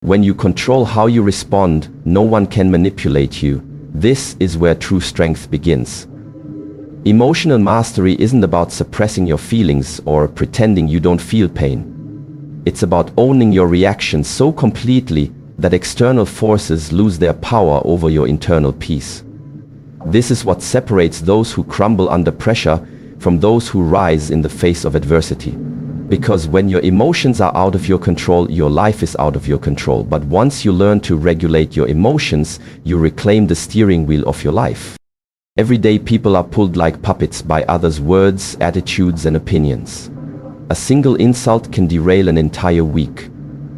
When you control how you respond, no one can manipulate you. This is where true strength begins. Emotional mastery isn't about suppressing your feelings or pretending you don't feel pain. It's about owning your reactions so completely that external forces lose their power over your internal peace. This is what separates those who crumble under pressure from those who rise in the face of adversity. Because when your emotions are out of your control, your life is out of your control. But once you learn to regulate your emotions, you reclaim the steering wheel of your life. Every day people are pulled like puppets by others' words, attitudes, and opinions. A single insult can derail an entire week.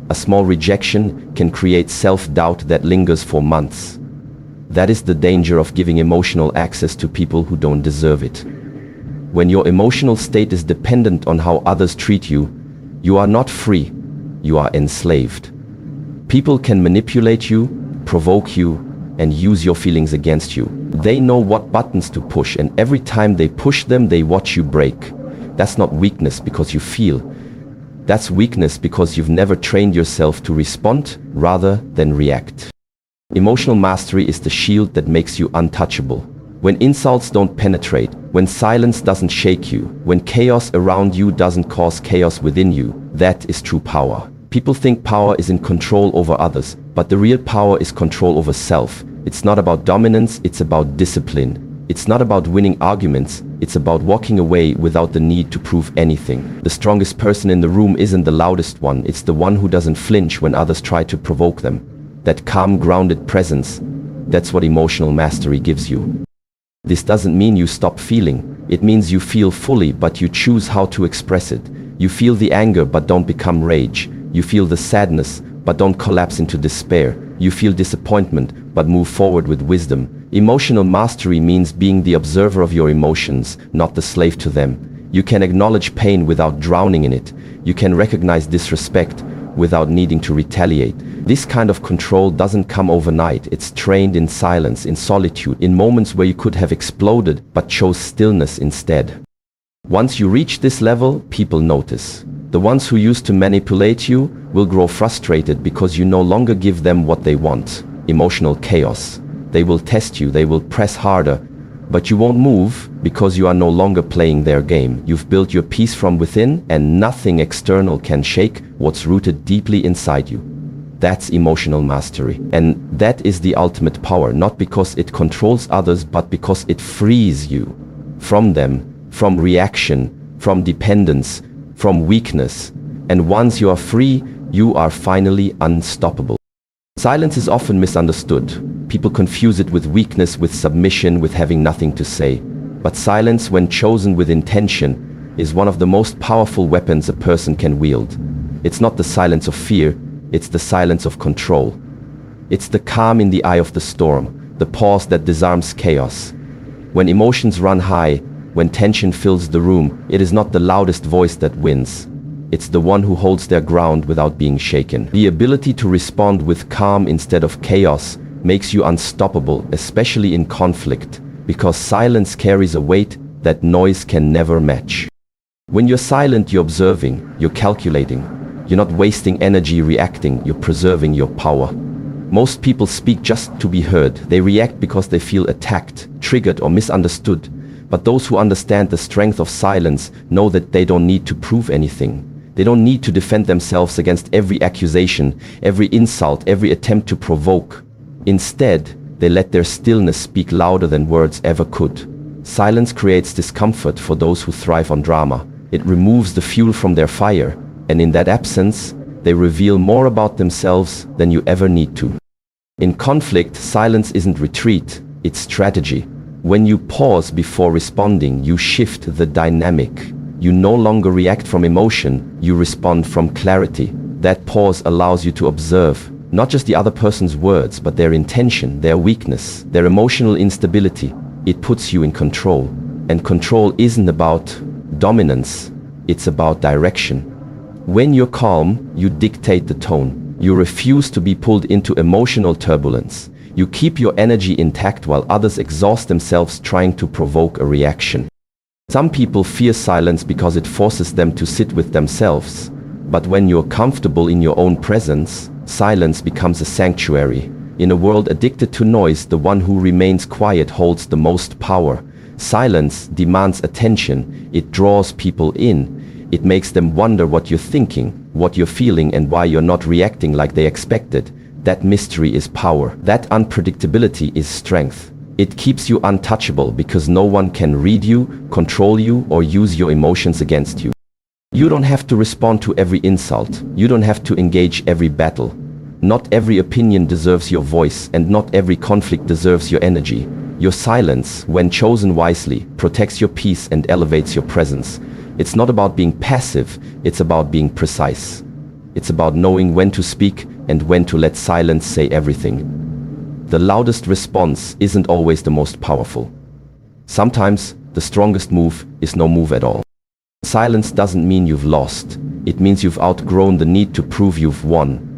A small rejection can create self-doubt that lingers for months. That is the danger of giving emotional access to people who don't deserve it. When your emotional state is dependent on how others treat you, you are not free, you are enslaved. People can manipulate you, provoke you, and use your feelings against you. They know what buttons to push, and every time they push them, they watch you break. That's not weakness because you feel. That's weakness because you've never trained yourself to respond rather than react. Emotional mastery is the shield that makes you untouchable. When insults don't penetrate, when silence doesn't shake you, when chaos around you doesn't cause chaos within you, that is true power. People think power is in control over others, but the real power is control over self. It's not about dominance, it's about discipline. It's not about winning arguments, it's about walking away without the need to prove anything. The strongest person in the room isn't the loudest one, it's the one who doesn't flinch when others try to provoke them. That calm, grounded presence, that's what emotional mastery gives you. This doesn't mean you stop feeling. It means you feel fully, but you choose how to express it. You feel the anger, but don't become rage. You feel the sadness, but don't collapse into despair. You feel disappointment, but move forward with wisdom. Emotional mastery means being the observer of your emotions, not the slave to them. You can acknowledge pain without drowning in it. You can recognize disrespect without needing to retaliate. This kind of control doesn't come overnight. It's trained in silence, in solitude, in moments where you could have exploded but chose stillness instead. Once you reach this level, people notice. The ones who used to manipulate you will grow frustrated because you no longer give them what they want. Emotional chaos. They will test you, they will press harder, but you won't move because you are no longer playing their game. You've built your peace from within, and nothing external can shake what's rooted deeply inside you. That's emotional mastery. And that is the ultimate power, not because it controls others, but because it frees you from them, from reaction, from dependence, from weakness. And once you are free, you are finally unstoppable. Silence is often misunderstood. People confuse it with weakness, with submission, with having nothing to say. But silence, when chosen with intention, is one of the most powerful weapons a person can wield. It's not the silence of fear, it's the silence of control. It's the calm in the eye of the storm, the pause that disarms chaos. When emotions run high, when tension fills the room, it is not the loudest voice that wins. It's the one who holds their ground without being shaken. The ability to respond with calm instead of chaos makes you unstoppable, especially in conflict, because silence carries a weight that noise can never match. When you're silent, you're observing, you're calculating. You're not wasting energy reacting, you're preserving your power. Most people speak just to be heard. They react because they feel attacked, triggered, or misunderstood. But those who understand the strength of silence know that they don't need to prove anything. They don't need to defend themselves against every accusation, every insult, every attempt to provoke. Instead, they let their stillness speak louder than words ever could. Silence creates discomfort for those who thrive on drama. It removes the fuel from their fire, and in that absence, they reveal more about themselves than you ever need to. In conflict, silence isn't retreat, it's strategy. When you pause before responding, you shift the dynamic. You no longer react from emotion, you respond from clarity. That pause allows you to observe not just the other person's words, but their intention, their weakness, their emotional instability. It puts you in control. And control isn't about dominance, it's about direction. When you're calm, you dictate the tone. You refuse to be pulled into emotional turbulence. You keep your energy intact while others exhaust themselves trying to provoke a reaction. Some people fear silence because it forces them to sit with themselves. But when you're comfortable in your own presence, silence becomes a sanctuary. In a world addicted to noise, the one who remains quiet holds the most power. Silence demands attention. It draws people in. It makes them wonder what you're thinking, what you're feeling, and why you're not reacting like they expected. That mystery is power. That unpredictability is strength. It keeps you untouchable because no one can read you, control you, or use your emotions against you. You don't have to respond to every insult. You don't have to engage every battle. Not every opinion deserves your voice, and not every conflict deserves your energy. Your silence, when chosen wisely, protects your peace and elevates your presence. It's not about being passive, it's about being precise. It's about knowing when to speak and when to let silence say everything. The loudest response isn't always the most powerful. Sometimes, the strongest move is no move at all. Silence doesn't mean you've lost. It means you've outgrown the need to prove you've won.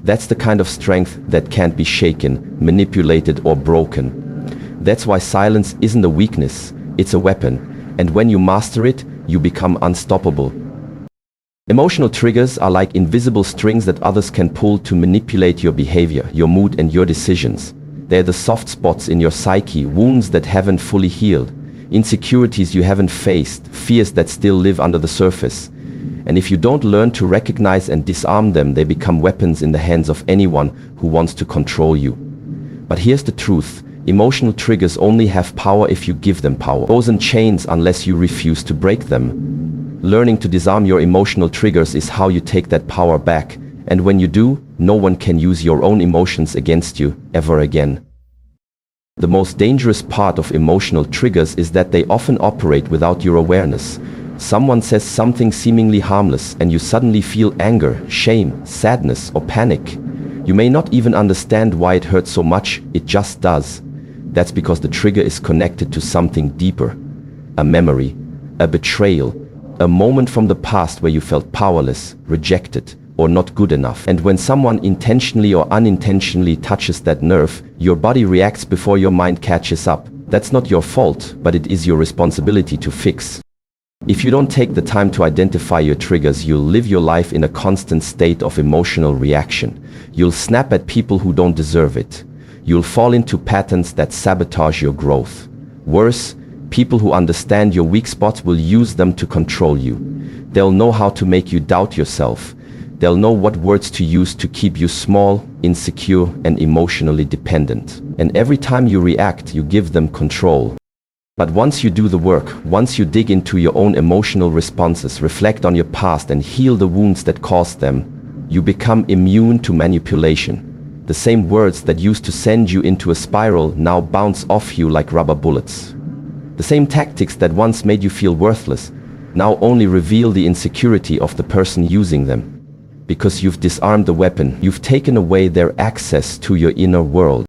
That's the kind of strength that can't be shaken, manipulated, or broken. That's why silence isn't a weakness, it's a weapon. And when you master it, you become unstoppable. Emotional triggers are like invisible strings that others can pull to manipulate your behavior, your mood, and your decisions. They're the soft spots in your psyche, wounds that haven't fully healed, insecurities you haven't faced, fears that still live under the surface. And if you don't learn to recognize and disarm them, they become weapons in the hands of anyone who wants to control you. But here's the truth. Emotional triggers only have power if you give them power. Those in chains unless you refuse to break them. Learning to disarm your emotional triggers is how you take that power back. And when you do, no one can use your own emotions against you ever again. The most dangerous part of emotional triggers is that they often operate without your awareness. Someone says something seemingly harmless and you suddenly feel anger, shame, sadness, or panic. You may not even understand why it hurts so much, it just does. That's because the trigger is connected to something deeper. A memory, a betrayal, a moment from the past where you felt powerless, rejected, or not good enough. And when someone intentionally or unintentionally touches that nerve, your body reacts before your mind catches up. That's not your fault, but it is your responsibility to fix. If you don't take the time to identify your triggers, you'll live your life in a constant state of emotional reaction. You'll snap at people who don't deserve it. You'll fall into patterns that sabotage your growth. Worse, people who understand your weak spots will use them to control you. They'll know how to make you doubt yourself. They'll know what words to use to keep you small, insecure, and emotionally dependent. And every time you react, you give them control. But once you do the work, once you dig into your own emotional responses, reflect on your past, and heal the wounds that caused them, you become immune to manipulation. The same words that used to send you into a spiral now bounce off you like rubber bullets. The same tactics that once made you feel worthless now only reveal the insecurity of the person using them. Because you've disarmed the weapon, you've taken away their access to your inner world.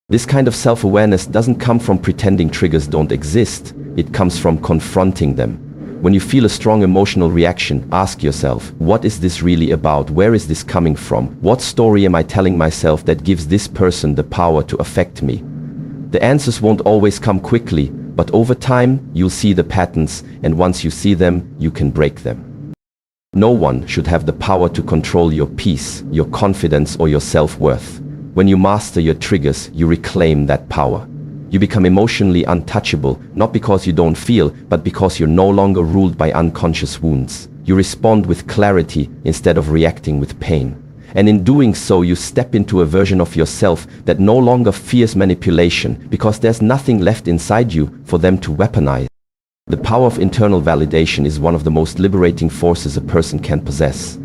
This kind of self-awareness doesn't come from pretending triggers don't exist. It comes from confronting them. When you feel a strong emotional reaction, ask yourself, what is this really about? Where is this coming from? What story am I telling myself that gives this person the power to affect me? The answers won't always come quickly, but over time, you'll see the patterns, and once you see them, you can break them. No one should have the power to control your peace, your confidence, or your self-worth. When you master your triggers, you reclaim that power. You become emotionally untouchable, not because you don't feel, but because you're no longer ruled by unconscious wounds. You respond with clarity instead of reacting with pain. And in doing so, you step into a version of yourself that no longer fears manipulation, because there's nothing left inside you for them to weaponize. The power of internal validation is one of the most liberating forces a person can possess.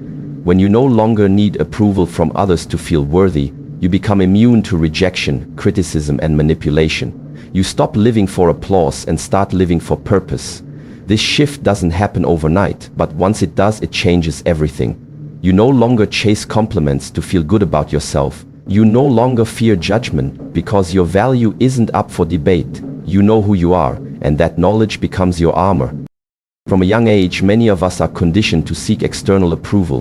When you no longer need approval from others to feel worthy, you become immune to rejection, criticism, and manipulation. You stop living for applause and start living for purpose. This shift doesn't happen overnight, but once it does, it changes everything. You no longer chase compliments to feel good about yourself. You no longer fear judgment because your value isn't up for debate. You know who you are, and that knowledge becomes your armor. From a young age, many of us are conditioned to seek external approval.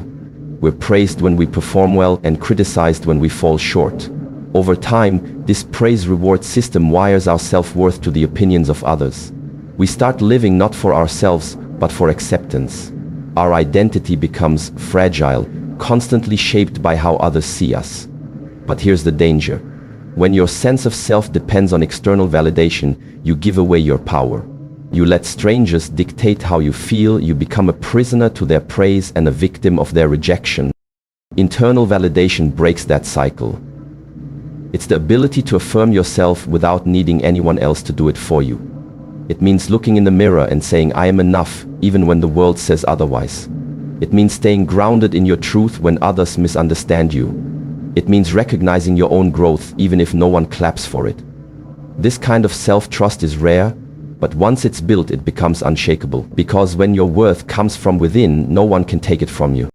We're praised when we perform well and criticized when we fall short. Over time, this praise-reward system wires our self-worth to the opinions of others. We start living not for ourselves, but for acceptance. Our identity becomes fragile, constantly shaped by how others see us. But here's the danger. When your sense of self depends on external validation, you give away your power. You let strangers dictate how you feel, you become a prisoner to their praise and a victim of their rejection. Internal validation breaks that cycle. It's the ability to affirm yourself without needing anyone else to do it for you. It means looking in the mirror and saying, I am enough, even when the world says otherwise. It means staying grounded in your truth when others misunderstand you. It means recognizing your own growth, even if no one claps for it. This kind of self-trust is rare, but once it's built, it becomes unshakable. Because when your worth comes from within, no one can take it from you.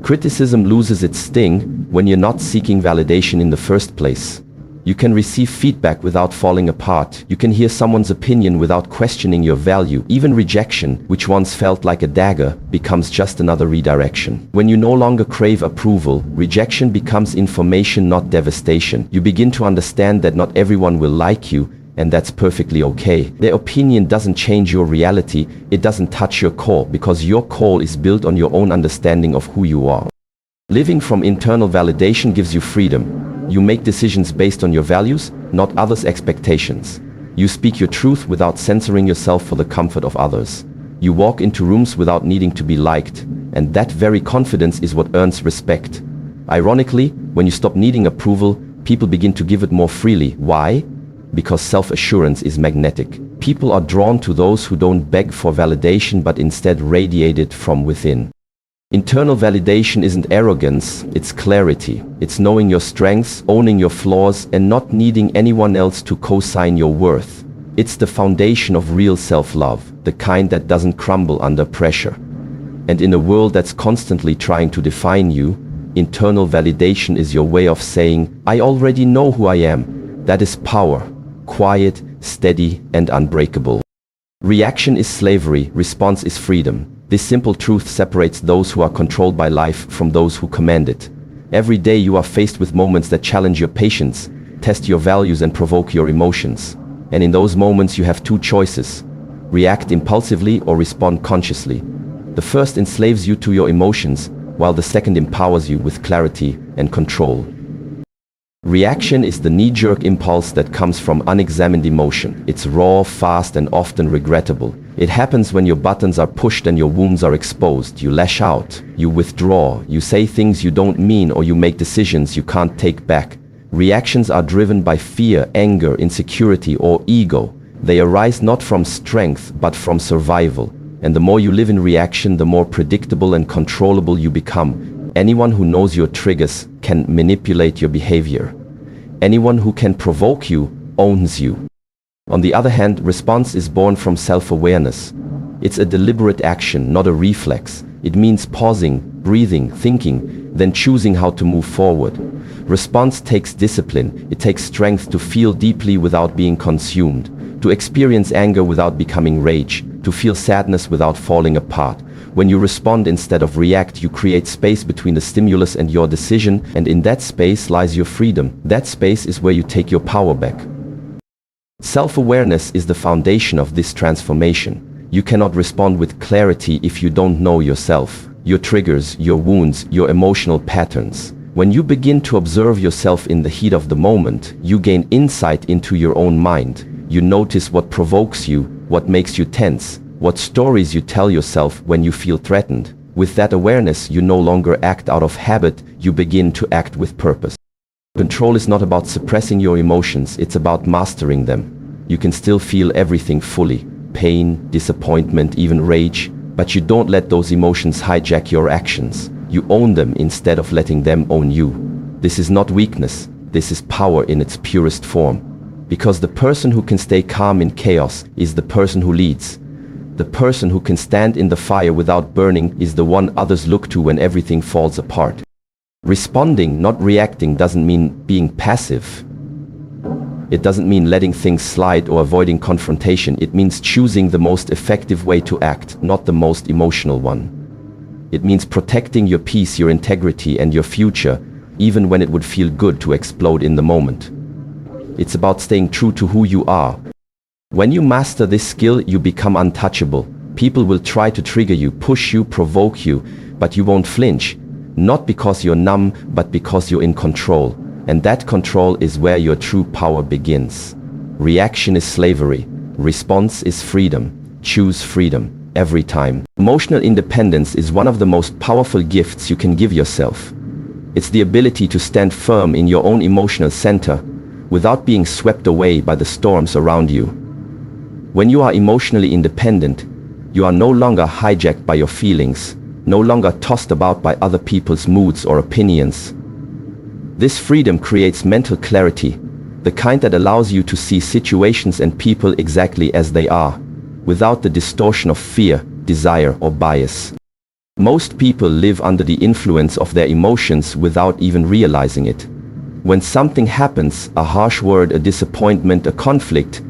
Criticism loses its sting when you're not seeking validation in the first place. You can receive feedback without falling apart. You can hear someone's opinion without questioning your value. Even rejection, which once felt like a dagger, becomes just another redirection. When you no longer crave approval, rejection becomes information, not devastation. You begin to understand that not everyone will like you, and that's perfectly okay. Their opinion doesn't change your reality. It doesn't touch your core, because your core is built on your own understanding of who you are. Living from internal validation gives you freedom. You make decisions based on your values, not others' expectations. You speak your truth without censoring yourself for the comfort of others. You walk into rooms without needing to be liked, and that very confidence is what earns respect. Ironically, when you stop needing approval, people begin to give it more freely. Why? Because self-assurance is magnetic. People are drawn to those who don't beg for validation but instead radiate it from within. Internal validation isn't arrogance, it's clarity. It's knowing your strengths, owning your flaws, and not needing anyone else to co-sign your worth. It's the foundation of real self-love, the kind that doesn't crumble under pressure. And in a world that's constantly trying to define you, internal validation is your way of saying, I already know who I am. That is power, quiet, steady, and unbreakable. Reaction is slavery, response is freedom. This simple truth separates those who are controlled by life from those who command it. Every day you are faced with moments that challenge your patience, test your values, and provoke your emotions. And in those moments you have two choices: react impulsively or respond consciously. The first enslaves you to your emotions, while the second empowers you with clarity and control. Reaction is the knee-jerk impulse that comes from unexamined emotion. It's raw, fast, and often regrettable. It happens when your buttons are pushed and your wounds are exposed. You lash out, you withdraw, you say things you don't mean, or you make decisions you can't take back. Reactions are driven by fear, anger, insecurity, or ego. They arise not from strength, but from survival. And the more you live in reaction, the more predictable and controllable you become. Anyone who knows your triggers can manipulate your behavior. Anyone who can provoke you owns you. On the other hand, response is born from self-awareness. It's a deliberate action, not a reflex. It means pausing, breathing, thinking, then choosing how to move forward. Response takes discipline. It takes strength to feel deeply without being consumed, to experience anger without becoming rage, to feel sadness without falling apart. When you respond instead of react, you create space between the stimulus and your decision, and in that space lies your freedom. That space is where you take your power back. Self-awareness is the foundation of this transformation. You cannot respond with clarity if you don't know yourself, your triggers, your wounds, your emotional patterns. When you begin to observe yourself in the heat of the moment, you gain insight into your own mind. You notice what provokes you, what makes you tense, what stories you tell yourself when you feel threatened. With that awareness, you no longer act out of habit, you begin to act with purpose. Control is not about suppressing your emotions, it's about mastering them. You can still feel everything fully: pain, disappointment, even rage, but you don't let those emotions hijack your actions. You own them instead of letting them own you. This is not weakness, this is power in its purest form. Because the person who can stay calm in chaos is the person who leads. The person who can stand in the fire without burning is the one others look to when everything falls apart. Responding, not reacting, doesn't mean being passive. It doesn't mean letting things slide or avoiding confrontation. It means choosing the most effective way to act, not the most emotional one. It means protecting your peace, your integrity, and your future, even when it would feel good to explode in the moment. It's about staying true to who you are. When you master this skill, you become untouchable. People will try to trigger you, push you, provoke you, but you won't flinch, not because you're numb, but because you're in control. And that control is where your true power begins. Reaction is slavery. Response is freedom. Choose freedom every time. Emotional independence is one of the most powerful gifts you can give yourself. It's the ability to stand firm in your own emotional center without being swept away by the storms around you. When you are emotionally independent, you are no longer hijacked by your feelings, no longer tossed about by other people's moods or opinions. This freedom creates mental clarity, the kind that allows you to see situations and people exactly as they are, without the distortion of fear, desire, or bias. Most people live under the influence of their emotions without even realizing it. When something happens, a harsh word, a disappointment, a conflict,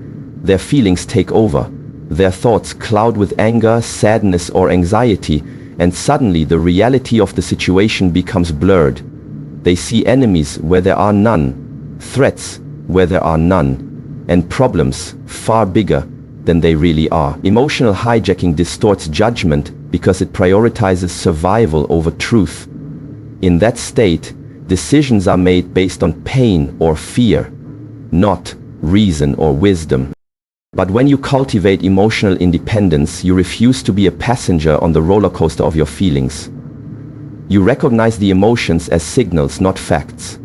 their feelings take over. Their thoughts cloud with anger, sadness, or anxiety, and suddenly the reality of the situation becomes blurred. They see enemies where there are none, threats where there are none, and problems far bigger than they really are. Emotional hijacking distorts judgment because it prioritizes survival over truth. In that state, decisions are made based on pain or fear, not reason or wisdom. But when you cultivate emotional independence, you refuse to be a passenger on the roller coaster of your feelings. You recognize the emotions as signals, not facts.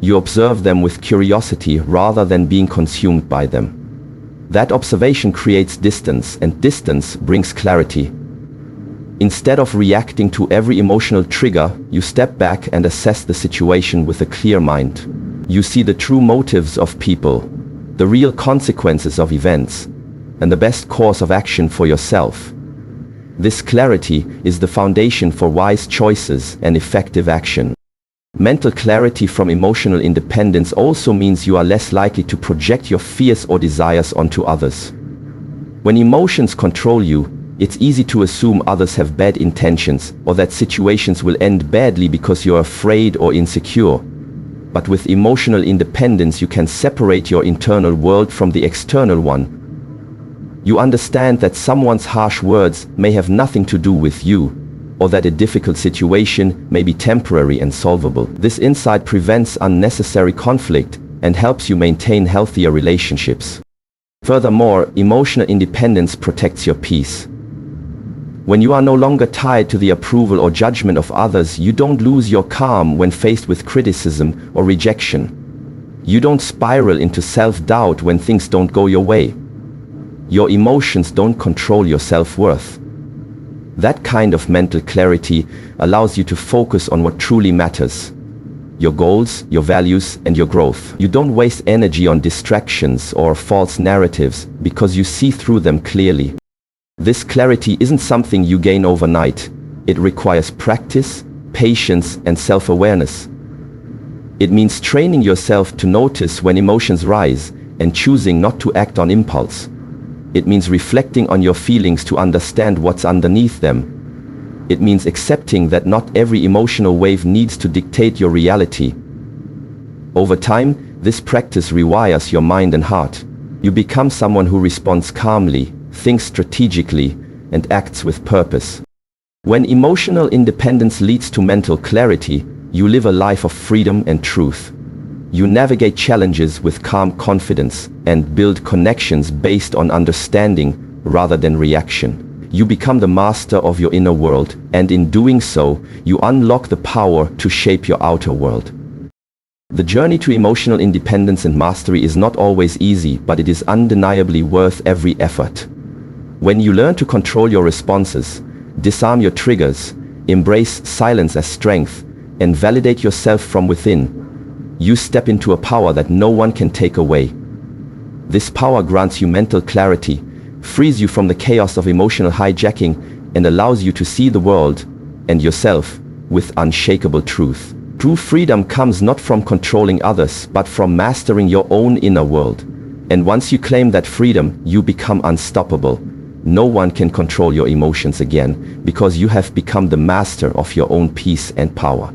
You observe them with curiosity rather than being consumed by them. That observation creates distance, and distance brings clarity. Instead of reacting to every emotional trigger, you step back and assess the situation with a clear mind. You see the true motives of people, the real consequences of events, and the best course of action for yourself. This clarity is the foundation for wise choices and effective action. Mental clarity from emotional independence also means you are less likely to project your fears or desires onto others. When emotions control you, it's easy to assume others have bad intentions or that situations will end badly because you're afraid or insecure. But with emotional independence, you can separate your internal world from the external one. You understand that someone's harsh words may have nothing to do with you, or that a difficult situation may be temporary and solvable. This insight prevents unnecessary conflict and helps you maintain healthier relationships. Furthermore, emotional independence protects your peace. When you are no longer tied to the approval or judgment of others, you don't lose your calm when faced with criticism or rejection. You don't spiral into self-doubt when things don't go your way. Your emotions don't control your self-worth. That kind of mental clarity allows you to focus on what truly matters: your goals, your values, and your growth. You don't waste energy on distractions or false narratives because you see through them clearly. This clarity isn't something you gain overnight. It requires practice, patience, and self-awareness. It means training yourself to notice when emotions rise and choosing not to act on impulse. It means reflecting on your feelings to understand what's underneath them. It means accepting that not every emotional wave needs to dictate your reality. Over time, this practice rewires your mind and heart. You become someone who responds calmly, thinks strategically, and acts with purpose. When emotional independence leads to mental clarity, you live a life of freedom and truth. You navigate challenges with calm confidence and build connections based on understanding rather than reaction. You become the master of your inner world, and in doing so, you unlock the power to shape your outer world. The journey to emotional independence and mastery is not always easy, but it is undeniably worth every effort. When you learn to control your responses, disarm your triggers, embrace silence as strength, and validate yourself from within, you step into a power that no one can take away. This power grants you mental clarity, frees you from the chaos of emotional hijacking, and allows you to see the world and yourself with unshakable truth. True freedom comes not from controlling others, but from mastering your own inner world. And once you claim that freedom, you become unstoppable. No one can control your emotions again, because you have become the master of your own peace and power.